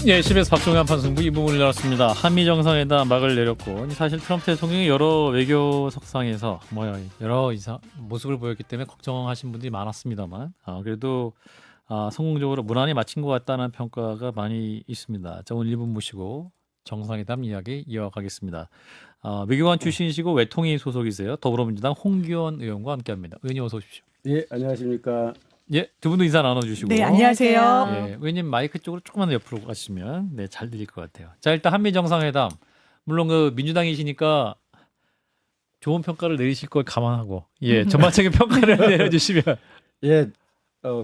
예, 10에서 박종현 판승부 2부문을 열었습니다. 한미 정상회담 막을 내렸고 사실 트럼프 대통령이 여러 외교 석상에서 여러 모습을 보였기 때문에 걱정하신 분들이 많았습니다만 그래도 성공적으로 무난히 마친 것 같다는 평가가 많이 있습니다. 자, 오늘 1분 모시고 정상회담 이야기 이어가겠습니다. 외교관 출신이시고 외통위 소속이세요. 더불어민주당 홍기원 의원과 함께합니다. 의원님 어서 오십시오. 예, 안녕하십니까. 예, 두 분도 인사 나눠주시고. 네, 안녕하세요. 예, 의원님 마이크 쪽으로 조금만 더 옆으로 가시면 네, 잘 들릴 것 같아요. 자, 일단 한미 정상회담 물론 그 민주당이시니까 좋은 평가를 내리실 걸 감안하고 예, 전반적인 평가를 내려주시면 예,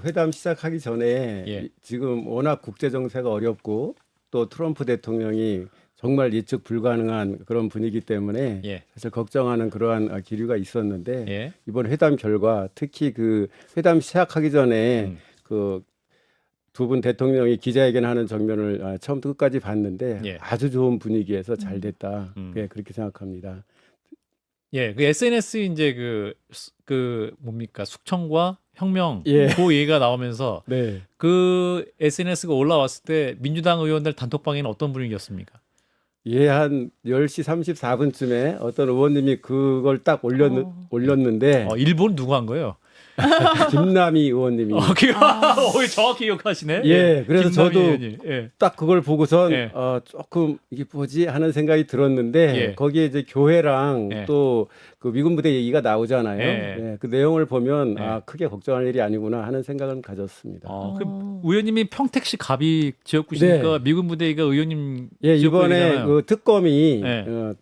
회담 시작하기 전에 예. 지금 워낙 국제 정세가 어렵고 또 트럼프 대통령이 정말 예측 불가능한 그런 분위기 때문에 예. 사실 걱정하는 그러한 기류가 있었는데 예. 이번 회담 결과 특히 그 회담 시작하기 전에 그 두 분 대통령이 기자회견하는 장면을 처음부터 끝까지 봤는데 예. 아주 좋은 분위기에서 잘 됐다. 음. 예, 그렇게 생각합니다. 예, 그 SNS 이제 그 뭡니까 숙청과 혁명 예. 그 얘기가 나오면서 네. 그 SNS가 올라왔을 때 민주당 의원들 단톡방에는 어떤 분위기였습니까? 예, 한 10시 34분쯤에 어떤 의원님이 그걸 딱 올렸는데 일본 누구 한 거예요? 김남희 의원님이 정확히 기억하시네. 예, 그래서 김남희 저도 의원님. 예. 딱 그걸 보고선 예. 조금 이게 뭐지 하는 생각이 들었는데 예. 거기에 이제 교회랑 예. 또 그 미군 부대 얘기가 나오잖아요. 예. 예, 그 내용을 보면 예. 크게 걱정할 일이 아니구나 하는 생각은 가졌습니다. 그 의원님이 평택시 갑이 지역구시니까 네. 미군 부대가 의원님 예, 이번에 지역구이잖아요. 그 특검이 예.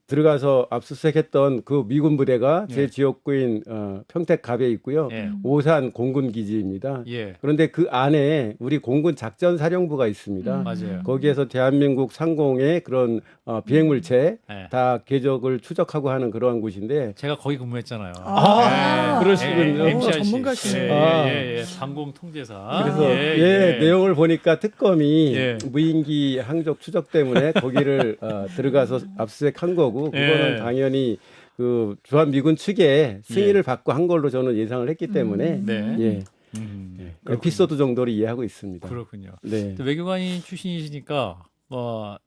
들어가서 압수수색했던 그 미군 부대가 제 예. 지역구인 평택갑에 있고요. 예. 오산 공군 기지입니다. 예. 그런데 그 안에 우리 공군 작전사령부가 있습니다. 맞아요. 거기에서 대한민국 상공의 그런 비행물체 예. 다 궤적을 추적하고 하는 그러한 곳인데 제가 거기 근무했잖아요. 그러시군요. MCRC. 전문가시네. 예. 상공 통제사. 그래서 내용을 보니까 특검이 예. 무인기 항적 추적 때문에 거기를 들어가서 압수수색한 거고 그거는 예. 당연히 그 주한미군 측에 승인을 받고 한 걸로 저는 예상을 했기 때문에 네. 예. 에피소드 정도로 이해하고 있습니다. 그렇군요. 네. 외교관이 출신이시니까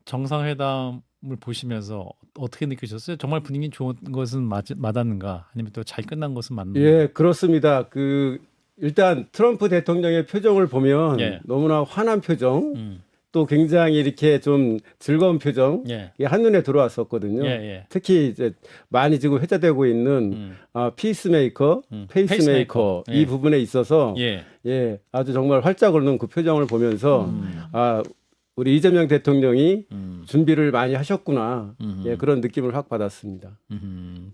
정상회담을 보시면서 어떻게 느끼셨어요? 정말 분위기 좋은 것은 맞았는가? 아니면 또 잘 끝난 것은 맞는가? 예, 그렇습니다. 일단 트럼프 대통령의 표정을 보면 예. 너무나 환한 표정, 또 굉장히 이렇게 좀 즐거운 표정, 예. 이게 한눈에 들어왔었거든요. 예. 특히 이제 많이 지금 회자되고 있는 피스메이커, 페이스메이커 예. 이 부분에 있어서 예. 아주 정말 활짝 오르는 그 표정을 보면서 우리 이재명 대통령이 준비를 많이 하셨구나 그런 느낌을 확 받았습니다.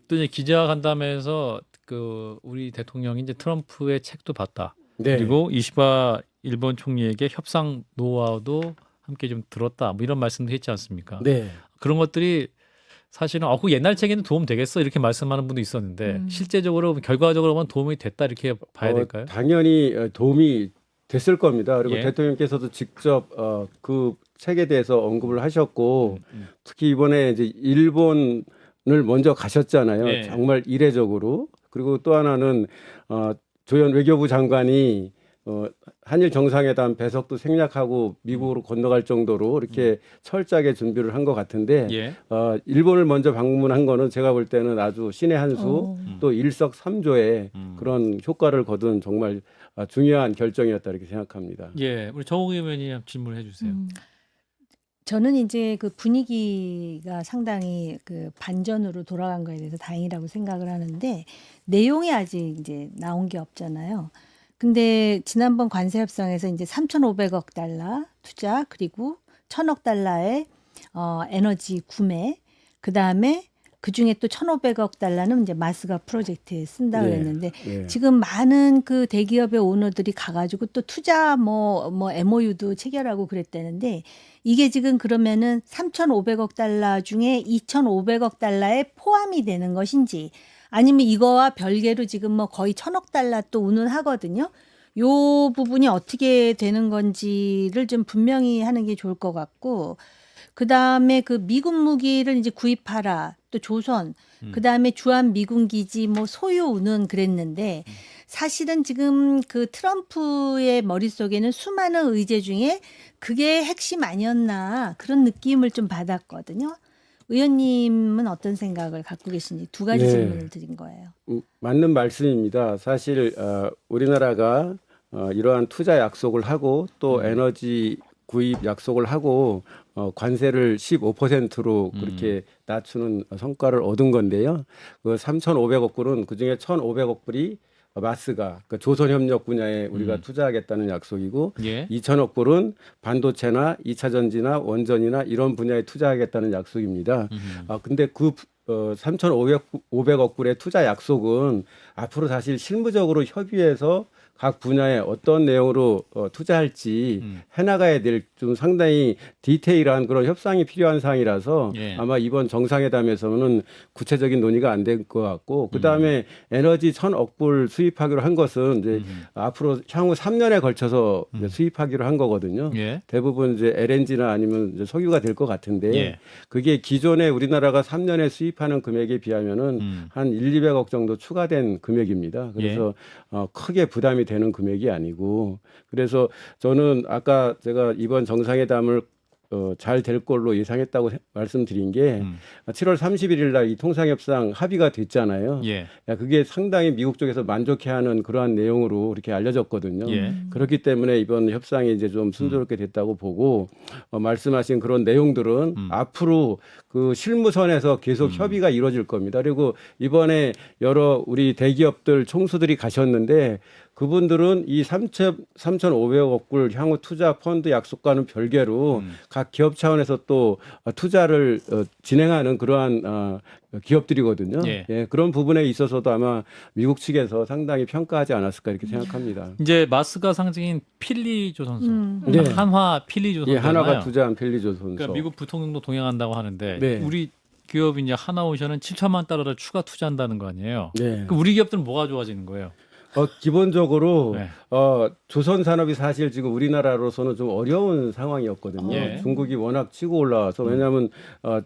또 이제 기자 간담회에서 우리 대통령이 이제 트럼프의 책도 봤다. 네. 그리고 이시바 일본 총리에게 협상 노하우도 함께 좀 들었다. 뭐 이런 말씀도 했지 않습니까? 네. 그런 것들이 사실은 그 옛날 책에는 도움 되겠어 이렇게 말씀하는 분도 있었는데 실제적으로 결과적으로 보면 도움이 됐다 이렇게 봐야 될까요? 당연히 도움이 됐을 겁니다. 그리고 예. 대통령께서도 직접 그 책에 대해서 언급을 하셨고 특히 이번에 이제 일본을 먼저 가셨잖아요. 예. 정말 이례적으로. 그리고 또 하나는 조현 외교부 장관이 한일 정상회담 배석도 생략하고 미국으로 건너갈 정도로 이렇게 철저하게 준비를 한 것 같은데 예. 일본을 먼저 방문한 거는 제가 볼 때는 아주 신의 한 수 또 일석삼조의 그런 효과를 거둔 정말 중요한 결정이었다 이렇게 생각합니다. 예, 우리 정욱 의원이 질문해 주세요. 저는 이제 그 분위기가 상당히 그 반전으로 돌아간 거에 대해서 다행이라고 생각을 하는데 내용이 아직 이제 나온 게 없잖아요. 근데 지난번 관세 협상에서 이제 3,500억 달러 투자 그리고 1,000억 달러의 에너지 구매 그다음에 그중에 또 1,500억 달러는 이제 마스가 프로젝트에 쓴다 그랬는데 지금 많은 그 대기업의 오너들이 가가지고 또 투자 뭐 MOU도 체결하고 그랬다는데 이게 지금 그러면은 3,500억 달러 중에 2,500억 달러에 포함이 되는 것인지 아니면 이거와 별개로 지금 뭐 거의 1,000억 달러 또 운운하거든요. 요 부분이 어떻게 되는 건지를 좀 분명히 하는 게 좋을 것 같고 그다음에 그 미군 무기를 이제 구입하라. 또 조선, 그다음에 주한 미군 기지 뭐 소유는 그랬는데 사실은 지금 그 트럼프의 머릿속에는 수많은 의제 중에 그게 핵심 아니었나 그런 느낌을 좀 받았거든요. 의원님은 어떤 생각을 갖고 계신지 두 가지 네. 질문을 드린 거예요. 맞는 말씀입니다. 사실 우리나라가 이러한 투자 약속을 하고 또 에너지 구입 약속을 하고 관세를 15%로 그렇게 낮추는 성과를 얻은 건데요. 그 3,500억 불은 그중에 1,500억 불이 마스가 그 조선협력 분야에 우리가 투자하겠다는 약속이고 예. 2천억 불은 반도체나 2차 전지나 원전이나 이런 분야에 투자하겠다는 약속입니다. 근데 그 3,500억 불의 투자 약속은 앞으로 사실 실무적으로 협의해서 각 분야에 어떤 내용으로 투자할지 해나가야 될 좀 상당히 디테일한 그런 협상이 필요한 사항이라서 예. 아마 이번 정상회담에서는 구체적인 논의가 안 될 것 같고 그다음에 에너지 1,000억 불 수입하기로 한 것은 이제 앞으로 향후 3년에 걸쳐서 이제 수입하기로 한 거거든요. 예. 대부분 이제 LNG나 아니면 이제 석유가 될 것 같은데 예. 그게 기존에 우리나라가 3년에 수입하는 금액에 비하면은 한 200억 정도 추가된 금액입니다. 그래서 크게 부담이 되는 금액이 아니고 그래서 저는 아까 제가 이번 정상회담을 잘 될 걸로 예상했다고 말씀드린 게 7월 31일 날 이 통상협상 합의가 됐잖아요. 예. 그게 상당히 미국 쪽에서 만족해하는 그러한 내용으로 이렇게 알려졌거든요. 예. 그렇기 때문에 이번 협상이 이제 좀 순조롭게 됐다고 보고 말씀하신 그런 내용들은 앞으로 그 실무선에서 계속 협의가 이루어질 겁니다. 그리고 이번에 여러 우리 대기업들 총수들이 가셨는데 그분들은 이 3,500억 불 향후 투자 펀드 약속과는 별개로 각 기업 차원에서 또 투자를 진행하는 그러한 기업들이거든요. 예. 예, 그런 부분에 있어서도 아마 미국 측에서 상당히 평가하지 않았을까 이렇게 생각합니다. 이제 마스가 상징인 필리조선소, 네. 한화 필리조선소. 예, 하나가 투자한 필리조선소. 그러니까 미국 부통령도 동행한다고 하는데 네. 우리 기업이 이제 하나오션은 7천만 달러를 추가 투자한다는 거 아니에요? 네. 그 우리 기업들은 뭐가 좋아지는 거예요? 기본적으로 네. 조선 산업이 사실 지금 우리나라로서는 좀 어려운 상황이었거든요. 예. 중국이 워낙 치고 올라와서 왜냐하면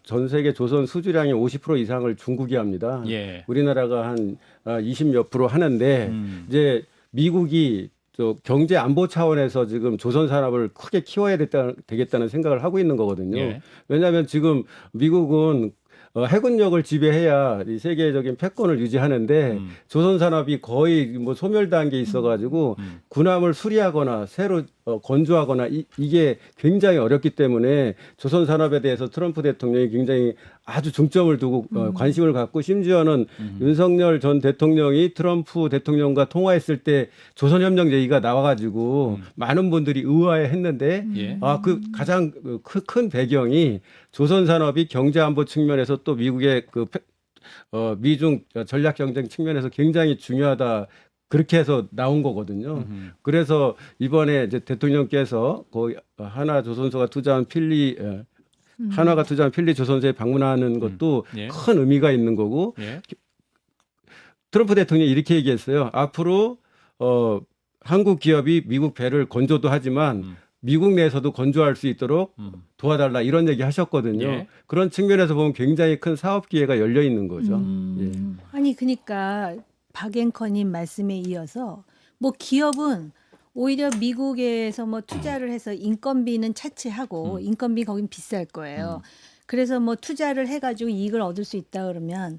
전 세계 조선 수주량의 50% 이상을 중국이 합니다. 예. 우리나라가 한 20몇 프로 하는데 이제 미국이 저 경제 안보 차원에서 지금 조선 산업을 크게 키워야 되겠다는 생각을 하고 있는 거거든요. 예. 왜냐하면 지금 미국은 해군력을 지배해야 이 세계적인 패권을 유지하는데 조선 산업이 거의 뭐 소멸 단계에 있어가지고 군함을 수리하거나 새로 건조하거나 이게 굉장히 어렵기 때문에 조선 산업에 대해서 트럼프 대통령이 굉장히 아주 중점을 두고 관심을 갖고 심지어는 윤석열 전 대통령이 트럼프 대통령과 통화했을 때 조선협력 얘기가 나와가지고 많은 분들이 의아해했는데 예. 그 가장 큰 배경이 조선 산업이 경제 안보 측면에서 또 미국의 그 미중 전략 경쟁 측면에서 굉장히 중요하다. 그렇게 해서 나온 거거든요. 그래서 이번에 이제 대통령께서 거기 하나 조선소가 투자한 한화가 투자한 필리 조선소에 방문하는 것도 예. 큰 의미가 있는 거고 예. 트럼프 대통령이 이렇게 얘기했어요. 앞으로 한국 기업이 미국 배를 건조도 하지만 미국 내에서도 건조할 수 있도록 도와달라 이런 얘기 하셨거든요. 예. 그런 측면에서 보면 굉장히 큰 사업 기회가 열려 있는 거죠. 예. 아니 그러니까 박 앵커님 말씀에 이어서 뭐 기업은 오히려 미국에서 뭐 투자를 해서 인건비는 차치하고 인건비 거긴 비쌀 거예요. 그래서 뭐 투자를 해가지고 이익을 얻을 수 있다 그러면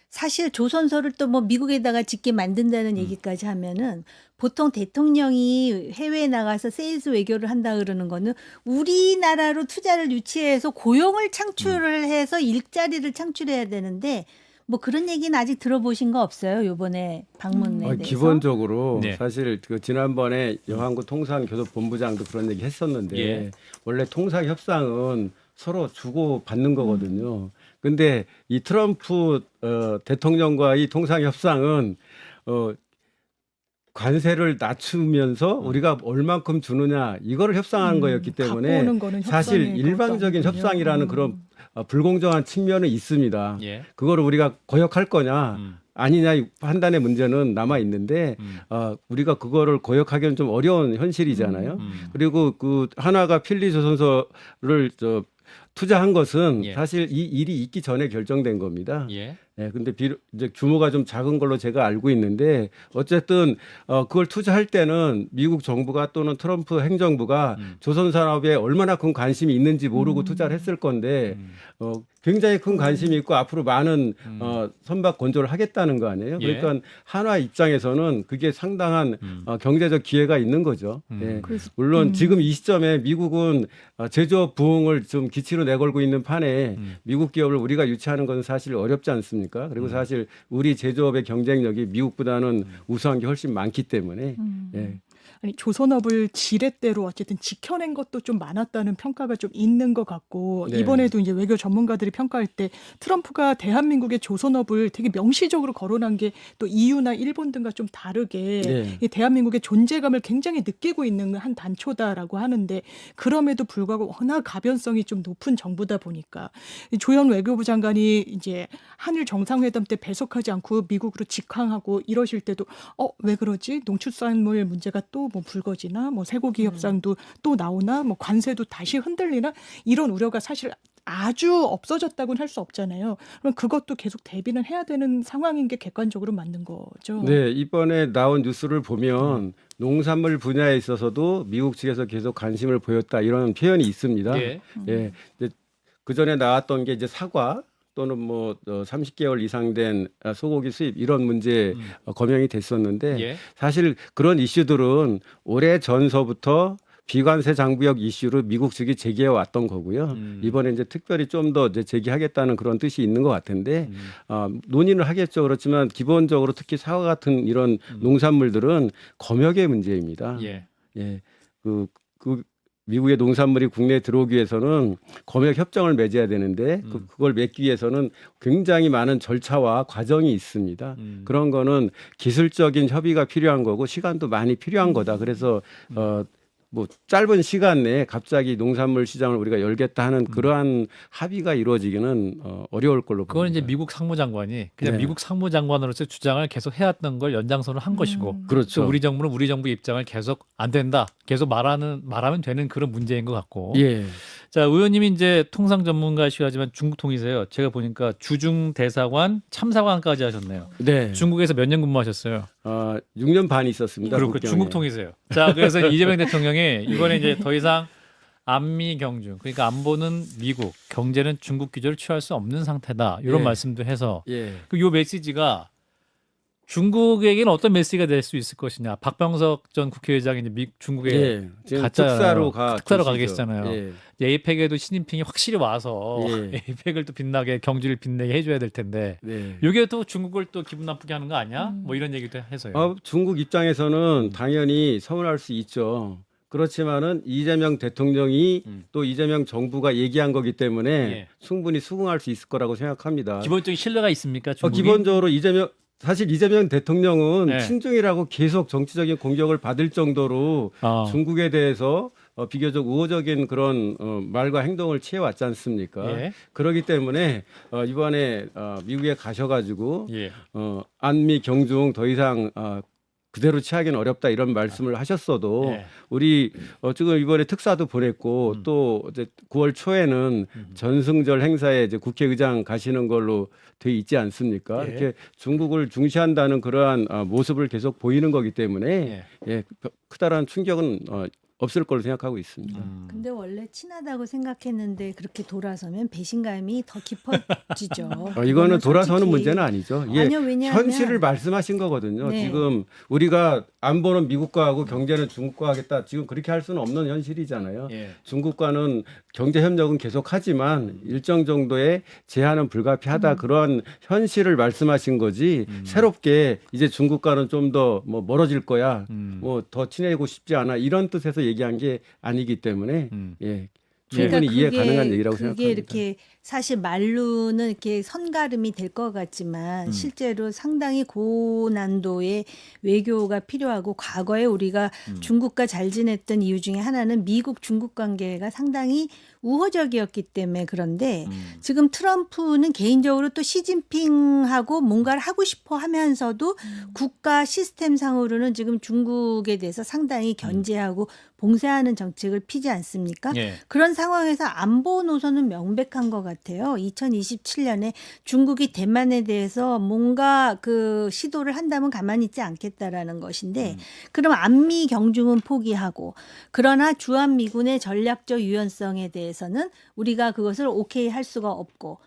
사실 조선소를 또 뭐 미국에다가 짓게 만든다는 얘기까지 하면은 보통 대통령이 해외에 나가서 세일즈 외교를 한다 그러는 거는 우리나라로 투자를 유치해서 고용을 창출을 해서 일자리를 창출해야 되는데 뭐 그런 얘기는 아직 들어보신 거 없어요? 요번에 방문에 대해서. 기본적으로 네. 사실 그 지난번에 여한구 통상교섭본부장도 그런 얘기 했었는데 예. 원래 통상협상은 서로 주고 받는 거거든요. 근데 이 트럼프 대통령과의 통상협상은 관세를 낮추면서 우리가 얼만큼 주느냐 이거를 협상하는 거였기 때문에 갖고 오는 거는 사실 협상의 일방적인 것도 아니군요. 협상이라는 그런 불공정한 측면은 있습니다. 예. 그거를 우리가 거역할 거냐 아니냐 이 판단의 문제는 남아 있는데 우리가 그거를 거역하기는 좀 어려운 현실이잖아요. 그리고 그 하나가 필리조선소를 투자한 것은 예. 사실 이 일이 있기 전에 결정된 겁니다. 예. 예, 근데 이제 규모가 좀 작은 걸로 제가 알고 있는데 어쨌든 그걸 투자할 때는 미국 정부가 또는 트럼프 행정부가 조선 산업에 얼마나 큰 관심이 있는지 모르고 투자를 했을 건데 굉장히 큰 관심이 있고 앞으로 많은 선박 건조를 하겠다는 거 아니에요? 예. 그러니까 한화 입장에서는 그게 상당한 경제적 기회가 있는 거죠. 예. 그래서 물론 지금 이 시점에 미국은 제조업 부흥을 좀 기치로 내걸고 있는 판에 미국 기업을 우리가 유치하는 것은 사실 어렵지 않습니까? 그리고 사실 우리 제조업의 경쟁력이 미국보다는 우수한 게 훨씬 많기 때문에 예. 아니, 조선업을 지렛대로 어쨌든 지켜낸 것도 좀 많았다는 평가가 좀 있는 것 같고 네. 이번에도 이제 외교 전문가들이 평가할 때 트럼프가 대한민국의 조선업을 되게 명시적으로 거론한 게 또 EU나 일본 등과 좀 다르게 네. 이 대한민국의 존재감을 굉장히 느끼고 있는 한 단초다라고 하는데 그럼에도 불구하고 워낙 가변성이 좀 높은 정부다 보니까 이 조현 외교부 장관이 이제 한일 정상회담 때 배석하지 않고 미국으로 직항하고 이러실 때도 왜 그러지? 농축산물 문제가 또 뭐 불거지나 뭐 쇠고기 협상도 또 나오나 뭐 관세도 다시 흔들리나 이런 우려가 사실 아주 없어졌다고는 할 수 없잖아요. 그럼 그것도 계속 대비는 해야 되는 상황인 게 객관적으로 맞는 거죠. 네, 이번에 나온 뉴스를 보면 농산물 분야에 있어서도 미국 측에서 계속 관심을 보였다 이런 표현이 있습니다. 예. 예. 그 전에 나왔던 게 이제 사과 또는 뭐 30개월 이상 된 소고기 수입 이런 문제 거명이 됐었는데 예. 사실 그런 이슈들은 오래 전서부터 비관세 장벽 이슈로 미국 측이 제기해 왔던 거고요. 이번에 이제 특별히 좀 더 제기하겠다는 그런 뜻이 있는 것 같은데 논의를 하겠죠. 그렇지만 기본적으로 특히 사과 같은 이런 농산물들은 검역의 문제입니다. 예. 예, 그 미국의 농산물이 국내에 들어오기 위해서는 검역 협정을 맺어야 되는데 그걸 맺기 위해서는 굉장히 많은 절차와 과정이 있습니다. 그런 거는 기술적인 협의가 필요한 거고 시간도 많이 필요한 거다. 그래서 뭐 짧은 시간 내에 갑자기 농산물 시장을 우리가 열겠다 하는 그러한 합의가 이루어지기는 어려울 걸로 봅니다. 그건 이제 미국 상무장관이 그냥 네. 미국 상무장관으로서 주장을 계속 해왔던 걸 연장선을 한 것이고 그렇죠. 또 우리 정부는 우리 정부 입장을 계속 안 된다. 계속 말하면 되는 그런 문제인 것 같고. 예. 자, 의원님이 이제 통상 전문가시고 하지만 중국 통이세요. 제가 보니까 주중 대사관 참사관까지 하셨네요. 네. 중국에서 몇 년 근무하셨어요? 6년 반 있었습니다. 그리고 국경에. 중국 통이세요. 자, 그래서 이재명 대통령이 이번에 이제 더 이상 안미 경중, 그러니까 안보는 미국, 경제는 중국 규제를 취할 수 없는 상태다. 이런 예. 말씀도 해서 예. 요 메시지가 중국에게는 어떤 메시지가 될 수 있을 것이냐. 박병석 전 국회의장이 이제 중국에 예. 지금 가짜잖아요. 특사로 가 계시죠. 계시잖아요. 예. 에이펙에도 시진핑이 확실히 와서 예. 에이펙을 또 빛나게 경주를 빛내게 해줘야 될 텐데 네. 이게 또 중국을 또 기분 나쁘게 하는 거 아니야? 뭐 이런 얘기도 해서요. 중국 입장에서는 당연히 서운할 수 있죠. 그렇지만은 이재명 대통령이 또 이재명 정부가 얘기한 거기 때문에 예. 충분히 수긍할 수 있을 거라고 생각합니다. 기본적인 신뢰가 있습니까? 중국이? 기본적으로 사실 이재명 대통령은 네. 친중이라고 계속 정치적인 공격을 받을 정도로 중국에 대해서 비교적 우호적인 그런 말과 행동을 취해왔지 않습니까? 예. 그렇기 때문에 이번에 미국에 가셔가지고 예. 안미 경중 더 이상 그대로 취하기는 어렵다 이런 말씀을 하셨어도 예. 우리 지금 이번에 특사도 보냈고 또 이제 9월 초에는 전승절 행사에 이제 국회의장 가시는 걸로 돼 있지 않습니까? 예. 이렇게 중국을 중시한다는 그러한 모습을 계속 보이는 거기 때문에 예, 크다란 충격은 없을 걸로 생각하고 있습니다. 근데 원래 친하다고 생각했는데 그렇게 돌아서면 배신감이 더 깊어지죠. 이거는 돌아서는 솔직히. 문제는 아니죠. 예, 아니요, 왜냐하면 현실을 말씀하신 거거든요. 네. 지금 우리가 안보는 미국과 하고 경제는 중국과 하겠다. 지금 그렇게 할 수는 없는 현실이잖아요. 예. 중국과는 경제 협력은 계속하지만 일정 정도의 제한은 불가피하다. 그런 현실을 말씀하신 거지. 새롭게 이제 중국과는 좀 더 뭐 멀어질 거야. 뭐 더 친해지고 싶지 않아. 이런 뜻에서 얘기한 게 아니기 때문에 예. 충분히 이해 가능한 얘기라고 그게 생각합니다. 이렇게 사실 말로는 이렇게 선가름이 될 것 같지만 실제로 상당히 고난도의 외교가 필요하고 과거에 우리가 중국과 잘 지냈던 이유 중에 하나는 미국 중국 관계가 상당히 우호적이었기 때문에 그런데 지금 트럼프는 개인적으로 또 시진핑하고 뭔가를 하고 싶어 하면서도 국가 시스템상으로는 지금 중국에 대해서 상당히 견제하고 봉쇄하는 정책을 피지 않습니까? 예. 그런 상황에서 안보 노선은 명백한 것 같아요. 2027년에 중국이 대만에 대해서 뭔가 그 시도를 한다면 가만히 있지 않겠다라는 것인데 그럼 안미 경중은 포기하고 그러나 주한미군의 전략적 유연성에 대해서는 우리가 그것을 오케이 할 수가 없고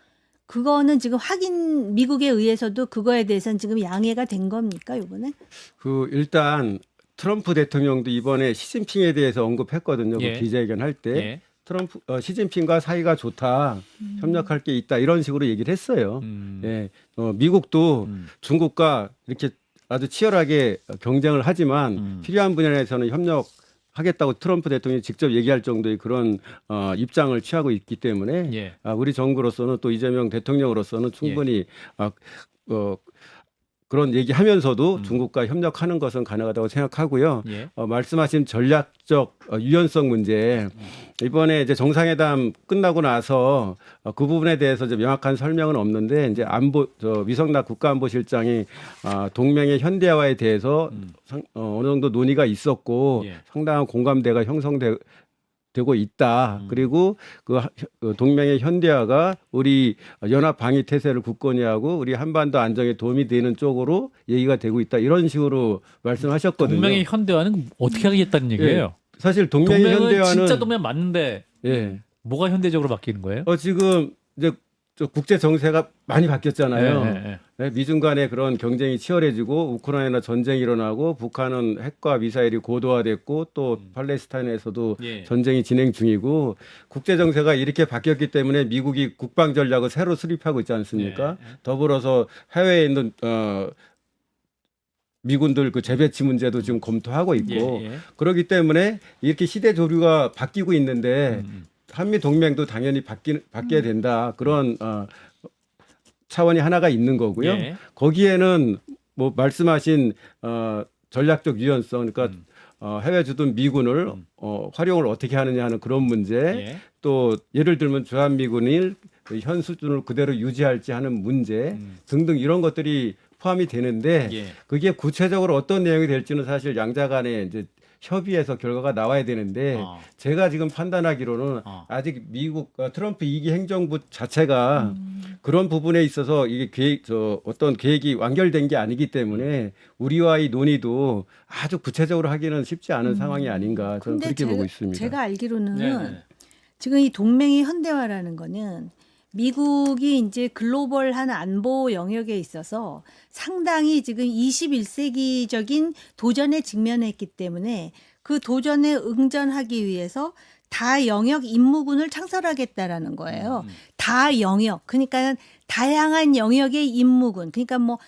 그거는 지금 확인 미국에 의해서도 그거에 대해서는 지금 양해가 된 겁니까 이번에? 그 일단 트럼프 대통령도 이번에 시진핑에 대해서 언급했거든요. 예. 그 기자회견 할 때 예. 트럼프 시진핑과 사이가 좋다, 협력할 게 있다 이런 식으로 얘기를 했어요. 예, 미국도 중국과 이렇게 아주 치열하게 경쟁을 하지만 필요한 분야에서는 협력하겠다고 트럼프 대통령이 직접 얘기할 정도의 그런 입장을 취하고 있기 때문에 예. 우리 정부로서는 또 이재명 대통령으로서는 충분히 그런 얘기하면서도 중국과 협력하는 것은 가능하다고 생각하고요. 예. 말씀하신 전략적 유연성 문제 이번에 이제 정상회담 끝나고 나서 그 부분에 대해서 이제 명확한 설명은 없는데 이제 위성락 국가안보실장이 동맹의 현대화에 대해서 어느 정도 논의가 있었고 예. 상당한 공감대가 형성되고 있다. 그리고 그 동맹의 현대화가 우리 연합 방위 태세를 굳건히 하고 우리 한반도 안정에 도움이 되는 쪽으로 얘기가 되고 있다. 이런 식으로 말씀하셨거든요. 동맹의 현대화는 어떻게 하겠다는 얘기예요? 사실 동맹의 동맹은 현대화는 진짜 동맹 맞는데 예. 뭐가 현대적으로 바뀌는 거예요? 지금 이제 국제 정세가 많이 바뀌었잖아요. 예. 네, 미중 간의 그런 경쟁이 치열해지고 우크라이나 전쟁이 일어나고 북한은 핵과 미사일이 고도화됐고 또 팔레스타인에서도 예. 전쟁이 진행 중이고 국제 정세가 이렇게 바뀌었기 때문에 미국이 국방 전략을 새로 수립하고 있지 않습니까? 더불어서 해외에 있는 미군들 그 재배치 문제도 지금 검토하고 있고 그렇기 때문에 이렇게 시대 조류가 바뀌고 있는데 한미 동맹도 당연히 바뀌어야 된다. 그런 차원이 하나가 있는 거고요. 예. 거기에는 뭐 말씀하신 전략적 유연성, 그러니까 해외 주둔 미군을 활용을 어떻게 하느냐 하는 그런 문제, 예. 또 예를 들면 주한미군이 현 수준을 그대로 유지할지 하는 문제 등등 이런 것들이 포함이 되는데 예. 그게 구체적으로 어떤 내용이 될지는 사실 양자 간에 이제 협의해서 결과가 나와야 되는데 제가 지금 판단하기로는 아직 미국 트럼프 2기 행정부 자체가 그런 부분에 있어서 이게 어떤 계획이 완결된 게 아니기 때문에 우리와의 논의도 아주 구체적으로 하기는 쉽지 않은 상황이 아닌가 저는 그렇게 보고 있습니다. 제가 알기로는 네네. 지금 이 동맹의 현대화라는 거는 미국이 이제 글로벌한 안보 영역에 있어서 상당히 지금 21세기적인 도전에 직면했기 때문에 그 도전에 응전하기 위해서 다영역 임무군을 창설하겠다라는 거예요. 다영역. 그러니까 다양한 영역의 임무군. 그러니까 뭐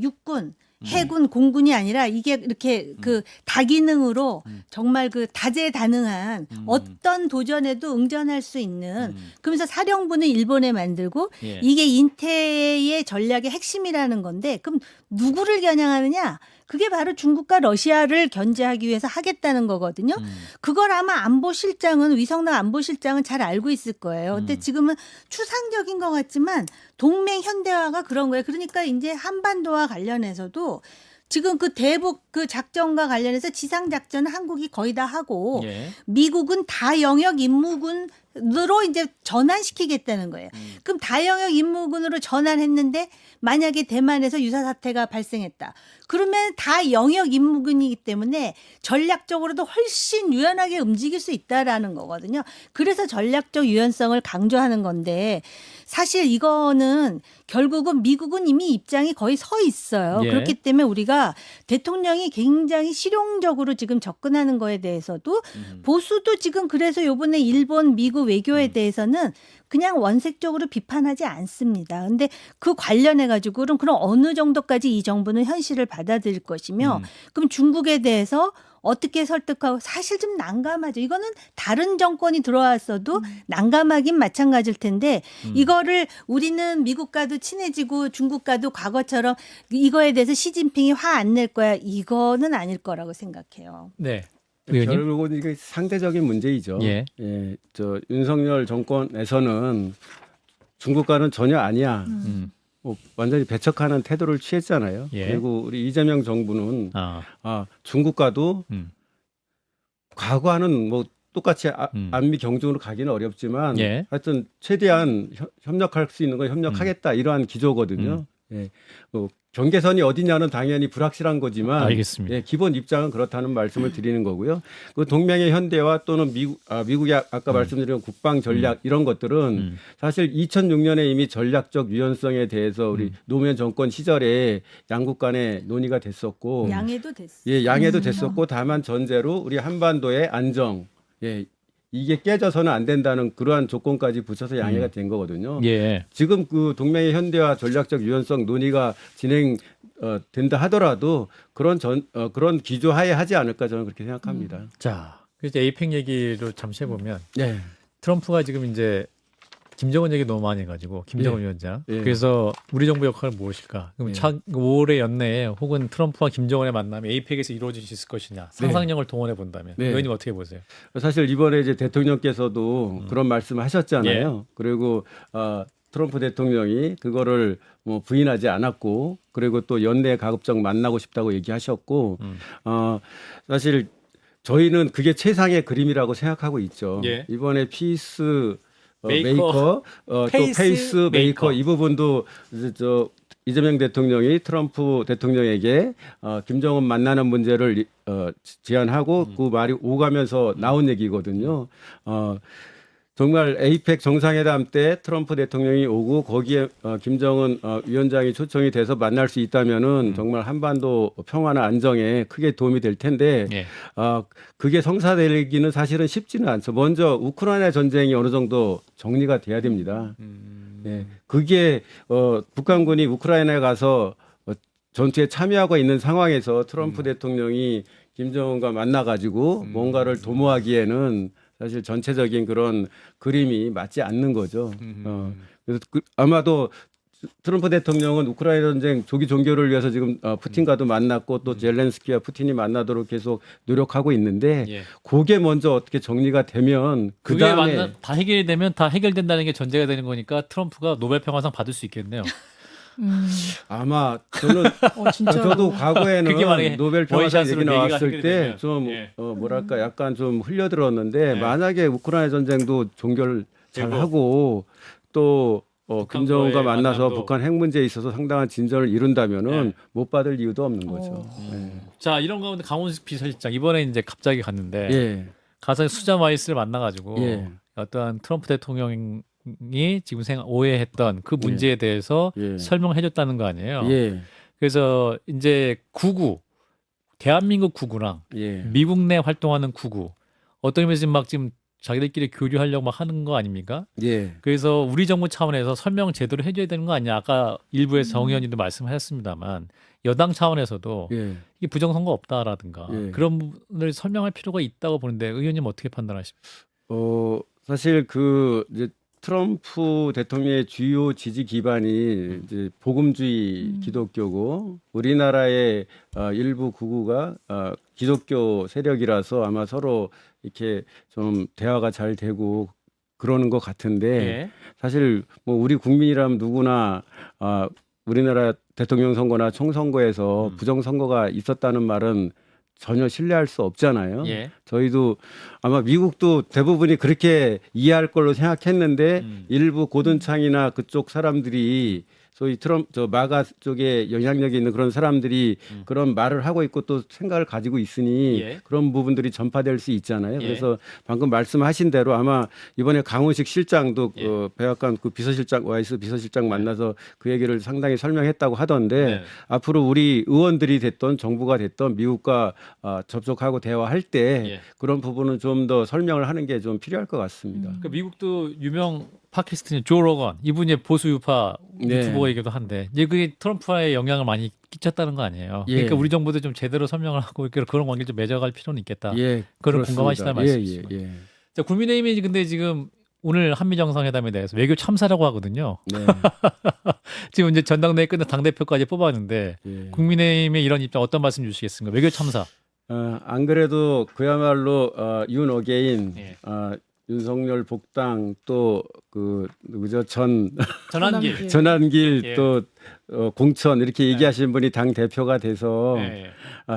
육군, 해군, 공군이 아니라 이게 이렇게 그 다기능으로 정말 그 다재다능한 어떤 도전에도 응전할 수 있는 그러면서 사령부는 일본에 만들고 예. 이게 인태의 전략의 핵심이라는 건데 그럼 누구를 겨냥하느냐? 그게 바로 중국과 러시아를 견제하기 위해서 하겠다는 거거든요. 그걸 아마 안보실장은 위성락 안보실장은 잘 알고 있을 거예요. 근데 지금은 추상적인 것 같지만 동맹 현대화가 그런 거예요. 그러니까 이제 한반도와 관련해서도 지금 그 대북 그 작전과 관련해서 지상 작전은 한국이 거의 다 하고 예. 미국은 다영역 임무군으로 이제 전환시키겠다는 거예요. 그럼 다영역 임무군으로 전환했는데 만약에 대만에서 유사 사태가 발생했다. 그러면 다 영역 임무군이기 때문에 전략적으로도 훨씬 유연하게 움직일 수 있다라는 거거든요. 그래서 전략적 유연성을 강조하는 건데 사실 이거는 결국은 미국은 이미 입장이 거의 서 있어요. 예. 그렇기 때문에 우리가 대통령이 굉장히 실용적으로 지금 접근하는 거에 대해서도 보수도 지금 그래서 이번에 일본, 미국 외교에 대해서는 그냥 원색적으로 비판하지 않습니다. 근데 그 관련해 가지고 그럼 어느 정도까지 이 정부는 현실을 받아들일 것이며 그럼 중국에 대해서 어떻게 설득하고 사실 좀 난감하죠. 이거는 다른 정권이 들어왔어도 난감하긴 마찬가지일 텐데 이거를 우리는 미국과도 친해지고 중국과도 과거처럼 이거에 대해서 시진핑이 화 안 낼 거야. 이거는 아닐 거라고 생각해요. 네. 의원님. 결국은 이게 상대적인 문제이죠. 예. 저 윤석열 정권에서는 중국과는 전혀 아니야. 뭐 완전히 배척하는 태도를 취했잖아요. 예. 그리고 우리 이재명 정부는 아. 중국과도 음. 과거와는 뭐 똑같이 안미 경중으로 가기는 어렵지만 예. 하여튼 최대한 협력할 수 있는 건 협력하겠다 이러한 기조거든요. 예. 경계선이 어디냐는 당연히 불확실한 거지만 알겠습니다. 예, 기본 입장은 그렇다는 말씀을 드리는 거고요. 그 동맹의 현대화 또는 미국의 아까 말씀드린 국방 전략 이런 것들은 사실 2006년에 이미 전략적 유연성에 대해서 우리 노무현 정권 시절에 양국 간에 논의가 됐었고 양해도 됐어. 예, 양해도 됐었고 다만 전제로 우리 한반도의 안정 예, 이게 깨져서는 안 된다는 그러한 조건까지 붙여서 양해가 된 거거든요. 예. 지금 그 동맹의 현대화 전략적 유연성 논의가 된다 하더라도 그런 기조하에 하지 않을까 저는 그렇게 생각합니다. 자, 그래서 에이펙 얘기로 잠시 해보면 네. 트럼프가 지금 이제 김정은 얘기 너무 많이 해가지고 김정은 예. 위원장. 예. 그래서 우리 정부 역할은 무엇일까? 그럼 예. 올해 연내에 혹은 트럼프와 김정은의 만남이 에이펙에서 이루어질 수 있을 것이냐? 상상력을 동원해 본다면 네. 의원님 어떻게 보세요? 사실 이번에 이제 대통령께서도 그런 말씀을 하셨잖아요. 그리고 트럼프 대통령이 그거를 뭐 부인하지 않았고 그리고 또 연내 가급적 만나고 싶다고 얘기하셨고 사실 저희는 그게 최상의 그림이라고 생각하고 있죠. 예. 이번에 피스 메이커, 또 페이스 메이커 이 부분도 저 이재명 대통령이 트럼프 대통령에게 김정은 만나는 문제를 제안하고 그 말이 오가면서 나온 얘기거든요. 정말 에이펙 정상회담 때 트럼프 대통령이 오고 거기에 김정은 위원장이 초청이 돼서 만날 수 있다면은 정말 한반도 평화나 안정에 크게 도움이 될 텐데 예. 그게 성사되기는 사실은 쉽지는 않죠. 먼저 우크라이나 전쟁이 어느 정도 정리가 돼야 됩니다. 예, 그게 북한군이 우크라이나에 가서 전투에 참여하고 있는 상황에서 트럼프 대통령이 김정은과 만나가지고 뭔가를 도모하기에는 사실 전체적인 그런 그림이 맞지 않는 거죠. 그래서 아마도 트럼프 대통령은 우크라이나 전쟁 조기 종결을 위해서 지금 푸틴과도 만났고 또 젤렌스키와 푸틴이 만나도록 계속 노력하고 있는데 예. 그게 먼저 어떻게 정리가 되면 그 그게 다음에 다 해결이 되면 다 해결된다는 게 전제가 되는 거니까 트럼프가 노벨 평화상 받을 수 있겠네요. 아마 저는 진짜 저도 과거에는 그게 만약에 노벨 평화상 원샷으로 얘기 나왔을 얘기가 때 해결되면, 좀 예. 뭐랄까 약간 좀 흘려들었는데 예. 만약에 우크라이나 전쟁도 종결 잘 되고, 하고 또 김정은과 북한과의 만나서 만남도. 북한 핵 문제에 있어서 상당한 진전을 이룬다면은 예. 못 받을 이유도 없는 거죠. 자, 이런 가운데 강훈식 비서실장 이번에 이제 갑자기 갔는데 예. 가서 수잔 와이스를 만나가지고 예. 어떠한 트럼프 대통령이 지금 오해했던 그 문제에 대해서 예. 설명해줬다는 거 아니에요. 예. 그래서 이제 구구, 대한민국 구구랑 예. 미국 내 활동하는 구구 어떤 의미에서 지금 자기들끼리 교류하려고 막 하는 거 아닙니까? 예. 그래서 우리 정부 차원에서 설명 제대로 해줘야 되는 거 아니야? 아까 일부에서 정 의원님도 말씀하셨습니다만 여당 차원에서도 예. 이게 부정선거 없다라든가 예. 그런 부분을 설명할 필요가 있다고 보는데 의원님 어떻게 판단하십니까? 사실 이제 트럼프 대통령의 주요 지지 기반이 이제 복음주의 기독교고 우리나라의 일부 구구가 기독교 세력이라서 아마 서로 이렇게 좀 대화가 잘 되고 그러는 것 같은데 예. 사실 뭐 우리 국민이라면 누구나 우리나라 대통령 선거나 총선거에서 부정선거가 있었다는 말은 전혀 신뢰할 수 없잖아요. 예. 저희도 아마 미국도 대부분이 그렇게 이해할 걸로 생각했는데 일부 고든창이나 그쪽 사람들이 소위 마가 쪽에 영향력이 있는 그런 사람들이 그런 말을 하고 있고 또 생각을 가지고 있으니 예. 그런 부분들이 전파될 수 있잖아요. 예. 그래서 방금 말씀하신 대로 아마 이번에 강훈식 실장도 예. 백악관 그 비서실장 와이스 비서실장 만나서 그 얘기를 상당히 설명했다고 하던데 네. 앞으로 우리 의원들이 됐던 정부가 됐던 미국과 접촉하고 대화할 때 예. 그런 부분은 좀 더 설명을 하는 게 좀 필요할 것 같습니다. 그러니까 미국도 유명 팟캐스트는 조 로건 이분이 보수 유파 네. 유튜버이기도 한데 이제 그게 트럼프와의 영향을 많이 끼쳤다는 거 아니에요. 예. 그러니까 우리 정부도 좀 제대로 설명을 하고 이렇게 그런 관계를 좀 맺어갈 필요는 있겠다. 예, 그런 그렇습니다. 공감하시다는 말씀이시죠. 예. 자, 국민의힘이 근데 지금 오늘 한미 정상회담에 대해서 외교 참사라고 하거든요. 네. 지금 이제 전당대회 끝나 당 대표까지 뽑았는데 예. 국민의힘의 이런 입장 어떤 말씀 주시겠습니까? 외교 참사. 안 그래도 그야말로 윤 어게인, 예. 윤석열 복당 또 그 누구죠 전환길. 전환길 예. 또 공천 이렇게 얘기하시는 분이 당 대표가 돼서 예.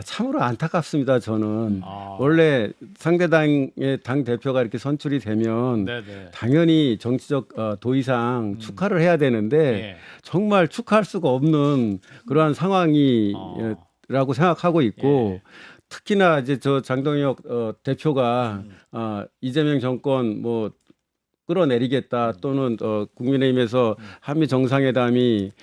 참으로 안타깝습니다. 저는 아. 원래 상대당의 당 대표가 이렇게 선출이 되면 네네. 당연히 정치적 도의상 축하를 해야 되는데 예. 정말 축하할 수가 없는 그러한 상황이라고 생각하고 있고 특히나 이제 저 장동혁 대표가 이재명 정권 뭐 끌어내리겠다 또는 국민의힘에서 한미 정상회담이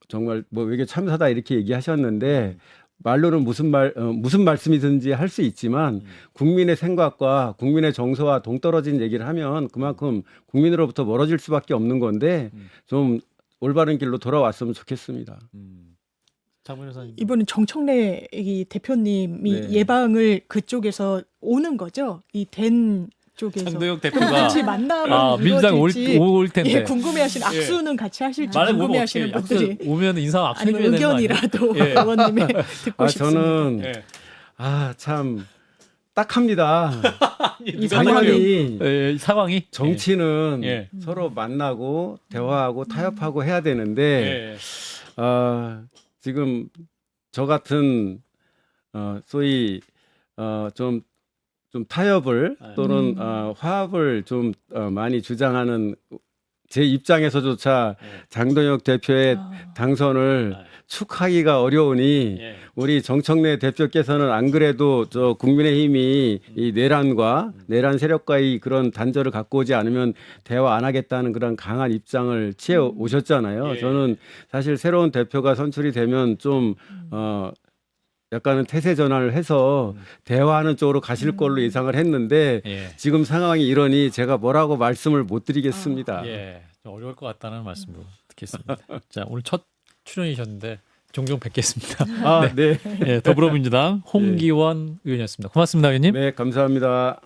정말 뭐 외교 참사다 이렇게 얘기하셨는데 말로는 무슨 말씀이든지 할 수 있지만 국민의 생각과 국민의 정서와 동떨어진 얘기를 하면 그만큼 국민으로부터 멀어질 수밖에 없는 건데 좀 올바른 길로 돌아왔으면 좋겠습니다. 장문 여사님. 이번엔 정청래 이 대표님이 네. 예방을 그쪽에서 오는 거죠. 이 된 쪽에서. 장도혁 그럼 대표가 같이 만나면 민주당 이루어질지 올 텐데. 예, 궁금해하시는 악수는 같이 하실지 만약 오면 궁금해하시는 어떻게 분들이 오면 인사 악수 아니면 해줘야 되는 거 아니에요? 의견이라도 예. 의원님의 듣고 싶습니다. 저는 예. 참 딱합니다. 이 당연히 예, 상황이 정치는 예. 서로 만나고 대화하고 타협하고 해야 되는데 예. 지금 저 같은 소위 좀 타협을 또는 화합을 좀 많이 주장하는 제 입장에서조차 장동혁 대표의 당선을 축하하기가 어려우니 예. 우리 정청래 대표께서는 안 그래도 저 국민의힘이 이 내란 세력과의 그런 단절을 갖고 오지 않으면 대화 안 하겠다는 그런 강한 입장을 취해 오셨잖아요. 예. 저는 사실 새로운 대표가 선출이 되면 좀 약간은 태세 전환을 해서 대화하는 쪽으로 가실 걸로 예상을 했는데 예. 지금 상황이 이러니 제가 뭐라고 말씀을 못 드리겠습니다. 예. 좀 어려울 것 같다는 말씀도 듣겠습니다. 자, 오늘 첫 출연이셨는데 종종 뵙겠습니다. 네. 예, 더불어민주당 홍기원 의원이었습니다. 고맙습니다, 의원님. 네, 감사합니다.